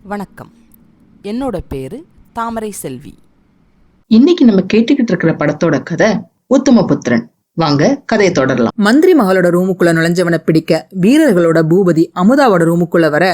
வணக்கம். என்னோட பேரு தாமரை செல்வி. இன்னைக்கு நம்ம கேட்டுக்கிட்டு இருக்கிற படத்தோட கதை உத்தமபுத்திரன். வாங்க கதையை தொடரலாம். மந்திரி மகளோட ரூமுக்குள்ள நுழைஞ்சவனை பிடிக்க வீரர்களோட பூபதி அமுதாவோட ரூமுக்குள்ள வர,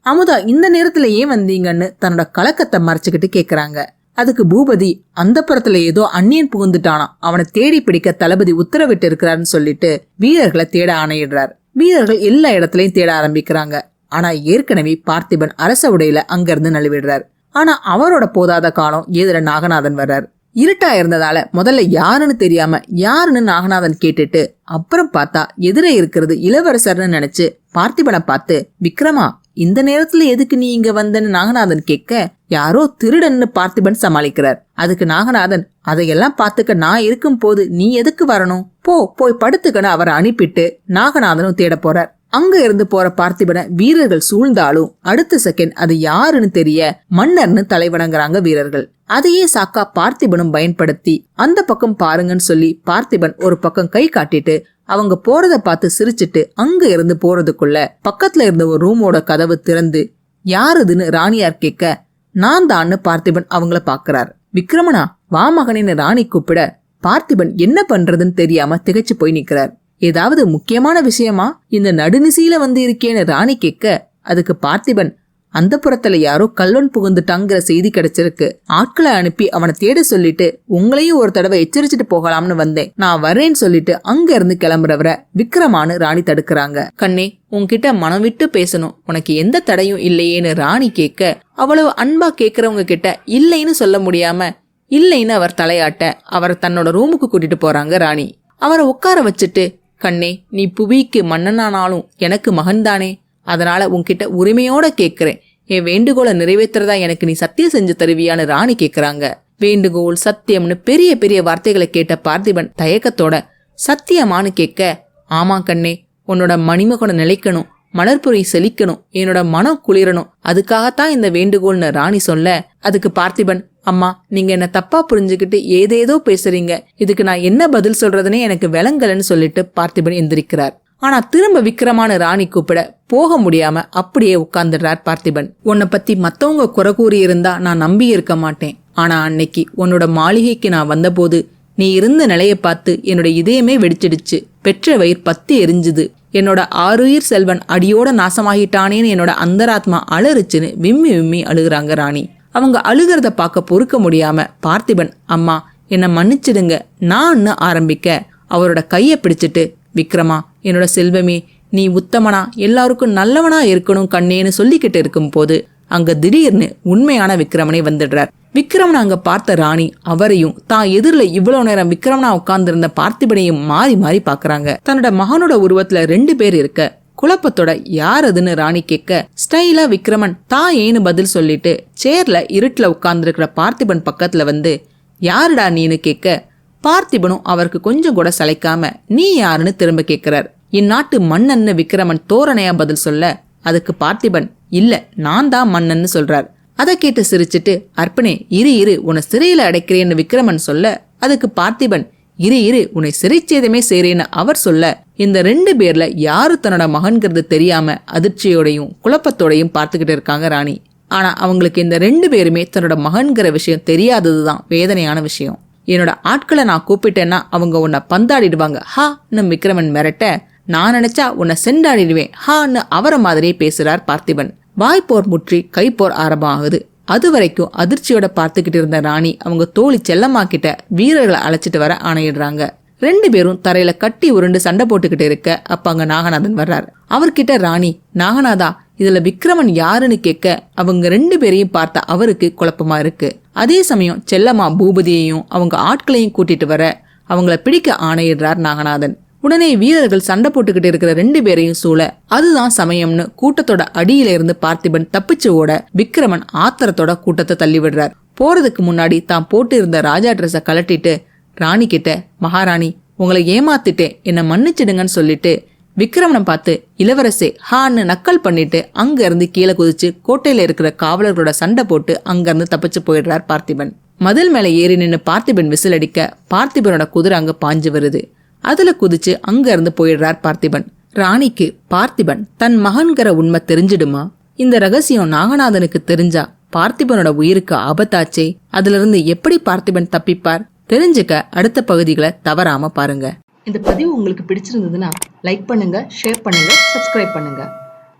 அமுதா இந்த நேரத்துல ஏன் வந்தீங்கன்னு தன்னோட கலக்கத்தை மறைச்சுக்கிட்டு கேக்குறாங்க. அதுக்கு பூபதி, அந்த புறத்துல ஏதோ அந்நியன் புகுந்துட்டானா, அவனை தேடி பிடிக்க தளபதி உத்தரவிட்டு இருக்கிறாருன்னு சொல்லிட்டு வீரர்களை தேட ஆணையிடுறார். வீரர்கள் எல்லா இடத்துலயும் தேட ஆரம்பிக்கிறாங்க. ஆனா ஏற்கனவே பார்த்திபன் அரச உடையில அங்கிருந்து நழுவிடுறார். ஆனா அவரோட போதாத காலம் எதிர நாகநாதன் வர்றார். இருட்டா இருந்ததால முதல்ல யாருன்னு தெரியாம யாருன்னு நாகநாதன் கேட்டுட்டு அப்புறம் பார்த்தா எதிரே இருக்கிறது இளவரசர்னு நினைச்சு பார்த்திபனை பார்த்து, விக்ரமா, இந்த நேரத்துல எதுக்கு நீ இங்க வந்தன்னு நாகநாதன் கேட்க, யாரோ திருடன்னு பார்த்திபன் சமாளிக்கிறார். அதுக்கு நாகநாதன், அதையெல்லாம் பார்த்துக்க நான் இருக்கும் போது நீ எதுக்கு வரணும், போய் படுத்துக்கன்னு அவரை அனுப்பிட்டு நாகநாதனும் தேட போறார். அங்க இருந்து போற பார்த்திபனை வீரர்கள் சூழ்ந்தாலும் அடுத்த செகண்ட் அது யாருன்னு தெரிய மன்னர்னு தலைவணங்குறாங்க வீரர்கள். அதையே சாக்கா பார்த்திபனும் பயன்படுத்தி அந்த பக்கம் பாருங்கன்னு சொல்லி பார்த்திபன் ஒரு பக்கம் கை காட்டிட்டு அவங்க போறத பார்த்து சிரிச்சிட்டு அங்க இருந்து போறதுக்குள்ள பக்கத்துல இருந்த ஒரு ரூமோட கதவு திறந்து யாருதுன்னு ராணியார் கேட்க, நான் தான்னு பார்த்திபன் அவங்கள பாக்குறார். விக்ரமனா, வா மகனின்னு ராணி கூப்பிட பார்த்திபன் என்ன பண்றதுன்னு தெரியாம திகைச்சு போய் நிக்கிறார். ஏதாவது முக்கியமான விஷயமா இந்த நடுநிசையில வந்து இருக்கேன்னு ராணி கேட்க, அதுக்கு பார்த்திபன், அந்த புறத்துல யாரோ கல்வன் புகுந்துட்டாங்கிற செய்தி கிடைச்சிருக்கு, ஆட்களை அனுப்பி அவனை தேட சொல்லிட்டு உங்களையும் ஒரு தடவை எச்சரிச்சுட்டு போகலாம்னு வந்தேன், நான் வரேன்னு சொல்லிட்டு அங்க இருந்து கிளம்புறவரை விக்ரமானு ராணி தடுக்கிறாங்க. கண்ணே, உன்கிட்ட மனம் விட்டு பேசணும், உனக்கு எந்த தடையும் இல்லையேன்னு ராணி கேட்க, அவ்வளவு அன்பா கேக்குறவங்க கிட்ட இல்லைன்னு சொல்ல முடியாம இல்லைன்னு அவர் தலையாட்ட அவரை தன்னோட ரூமுக்கு கூட்டிட்டு போறாங்க ராணி. அவரை உட்கார வச்சுட்டு, கண்ணே, நீ புவிக்கு மன்னனானாலும் எனக்கு மகன்தானே, அதனால உன்கிட்ட உரிமையோட கேக்குறேன், என் வேண்டுகோளை நிறைவேற்றுறதா எனக்கு நீ சத்தியம் செஞ்சு தருவியான்னு ராணி கேக்குறாங்க. வேண்டுகோள், சத்தியம்னு பெரிய பெரிய வார்த்தைகளை கேட்ட பார்த்திபன் தயக்கத்தோட சத்தியமானு கேட்க, ஆமா கண்ணே, உன்னோட மணிமகனை நிலைக்கணும், மலர்புரை செழிக்கணும், என்னோட மனம் குளிரணும், அதுக்காகத்தான் இந்த வேண்டுகோள்னு ராணி சொல்ல, அதுக்கு பார்த்திபன், அம்மா, நீங்க என்ன தப்பா புரிஞ்சுக்கிட்டு ஏதேதோ பேசுறீங்க, இதுக்கு நான் என்ன பதில் சொல்றதுன்னே எனக்கு விளங்கலன்னு சொல்லிட்டு பார்த்திபன் எந்திரிக்கிறார். ஆனா திரும்ப விக்ரமான ராணி கூப்பிட போக முடியாம அப்படியே உட்கார்ந்துடுறார் பார்த்திபன். உன்னை பத்தி மத்தவங்க குறை கூறி இருந்தா நான் நம்பி இருக்க மாட்டேன், ஆனா அன்னைக்கு உன்னோட மாளிகைக்கு நான் வந்தபோது நீ இருந்த நிலைய பார்த்து என்னோட இதயமே வெடிச்சிடுச்சு, பெற்ற வயிறு பத்தி எரிஞ்சுது, என்னோட 6 உயிர் செல்வன் அடியோட நாசமாகிட்டானேன்னு என்னோட அந்தராத்மா அலறுச்சுன்னு விம்மி விம்மி அழுகுறாங்க ராணி. அவங்க அழுகிறத பார்க்க பொறுக்க முடியாம பார்த்திபன், அம்மா என்ன மன்னிச்சிடுங்க நான் ஆரம்பிக்க, அவரோட கைய பிடிச்சிட்டு, விக்ரமா, என்னோட செல்வமே, நீ உத்தமனா எல்லாருக்கும் நல்லவனா இருக்கணும் கண்ணேன்னு சொல்லிக்கிட்டு இருக்கும் போது அங்க திடீர்னு உண்மையான விக்ரமனை வந்துடுறார். விக்ரமனை அங்க பார்த்த ராணி அவரையும் தான் எதிரில இவ்வளவு நேரம் விக்ரமனா உட்கார்ந்திருந்த பார்த்திபனையும் மாறி மாறி பாக்குறாங்க. தன்னோட மகனோட உருவத்துல 2 பேர் இருக்க குழப்பத்தோட யார் அதுன்னு ராணி கேட்க, ஸ்டைலா விக்ரமன் தான் ஏன்னு பதில் சொல்லிட்டு சேர்ல இருட்டுல உட்கார்ந்துருக்கிற பார்த்திபன் பக்கத்துல வந்து, யாருடா நீன்னு கேட்க, பார்த்திபனும் அவருக்கு கொஞ்சம் கூட சளைக்காம நீ யாருன்னு திரும்ப கேட்கிறார். இந்நாட்டு மன்னன்னு விக்ரமன் தோரணையா பதில் சொல்ல, அதுக்கு பார்த்திபன், இல்ல நான் தான் மன்னன்னு சொல்றார். அதை கேட்டு சிரிச்சிட்டு, அர்ப்பனே இரு உன்னை சிறையில அடைக்கிறேன்னு விக்ரமன் சொல்ல, அதுக்கு பார்த்திபன், இரு உன்னை சிறைச்சேதமே செய்றேன்னு அவர் சொல்ல, இந்த 2 பேர்ல யாரு தன்னோட மகன்கிறது தெரியாம அதிர்ச்சியோடையும் குழப்பத்தோடையும் பார்த்துக்கிட்டு இருக்காங்க ராணி. ஆனா அவங்களுக்கு இந்த 2 பேருமே தன்னோட மகன்கிற விஷயம் தெரியாததுதான் வேதனையான விஷயம். என்னோட ஆட்களை நான் கூப்பிட்டேன்னா அவங்க உன்னை பந்தாடிடுவாங்க ஹான்னு விக்ரமன் மிரட்ட, நான் நினைச்சா உன்னை செண்டாடிடுவேன் ஹான்னு அவரை மாதிரியே பேசுறார் பார்த்திபன். வாய்ப்போர் முற்றி கைப்போர் ஆரம்பமாகுது. அது வரைக்கும் அதிர்ச்சியோட பார்த்துக்கிட்டு இருந்த ராணி அவங்க தோழி செல்லம்மா கிட்ட வீரர்களை அழைச்சிட்டு வர ஆணையிடுறாங்க. 2 பேரும் தரையில கட்டி உருண்டு சண்டை போட்டுக்கிட்டு இருக்க அப்ப அங்க நாகநாதன் வர்றார். அவர்கிட்ட ராணி, நாகநாதா, இதுல விக்ரமன் யாருன்னு கேட்க அவங்க 2 பேரையும் பார்த்த அவருக்கு குழப்பமா இருக்கு. அதே சமயம் செல்லம்மா பூபதியையும் அவங்க ஆட்களையும் கூட்டிட்டு வர அவங்கள பிடிக்க ஆணையிடுறார் நாகநாதன். உடனே வீரர்கள் சண்டை போட்டுக்கிட்டு இருக்கிற 2 பேரையும் சூழ அதுதான் சமயம்னு கூட்டத்தோட அடியில இருந்து பார்த்திபன் தப்பிச்சு ஓட விக்ரமன் ஆத்திரத்தோட கூட்டத்தை தள்ளி விடுறார். போறதுக்கு முன்னாடி தான் போட்டு இருந்த ராஜா ட்ரெஸ்ஸை கலட்டிட்டு ராணி கிட்ட, மகாராணி, உங்களை ஏமாத்திட்டேன், என்ன மன்னிச்சிடுங்கன்னு சொல்லிட்டு விக்ரமனை பார்த்து, இளவரசே ஹான்னு நக்கல் பண்ணிட்டு அங்க இருந்து கீழே குதிச்சு கோட்டையில இருக்கிற காவலர்களோட சண்டை போட்டு அங்க இருந்து தப்பிச்சு போயிடுறார் பார்த்திபன். மதில் மேல ஏறி நின்று பார்த்திபன் விசில் அடிக்க பார்த்திபனோட குதிரை அங்க பாஞ்சு வருது. அதுல குதிச்சு அங்க இருந்து போயிடுறார் பார்த்திபன். ராணிக்கு பார்த்திபன் தன் மகன்கிற உண்மை தெரிஞ்சிடுமா இந்த ரகசியம் நாகநாதனுக்கு தெரிஞ்சா பார்த்திபனோட உயிருக்கு ஆபத்தாச்சே. அதுல இருந்து எப்படி பார்த்திபன் தப்பிப்பார்? தெரிஞ்சுக்க அடுத்த பகுதிகளை தவறாம பாருங்க. இந்த பதிவு உங்களுக்கு பிடிச்சிருந்ததுன்னா லைக் பண்ணுங்க, ஷேர் பண்ணுங்க, சப்ஸ்கிரைப் பண்ணுங்க.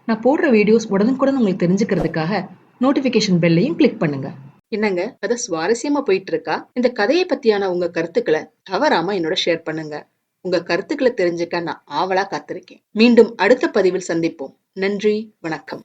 நான் போடுற வீடியோஸ் உடனுக்குடன் உங்களுக்கு தெரிஞ்சுக்கிறதுக்காக நோட்டிபிகேஷன் பெல்லையும் கிளிக் பண்ணுங்க. என்னங்க கதை சுவாரஸ்யமா போயிட்டு இருக்கா? இந்த கதையை பத்தியான உங்க கருத்துக்களை தவறாம என்னோட ஷேர் பண்ணுங்க. உங்க கருத்துக்களை தெரிஞ்சுக்க நான் ஆவலா காத்திருக்கேன். மீண்டும் அடுத்த பதிவில் சந்திப்போம். நன்றி, வணக்கம்.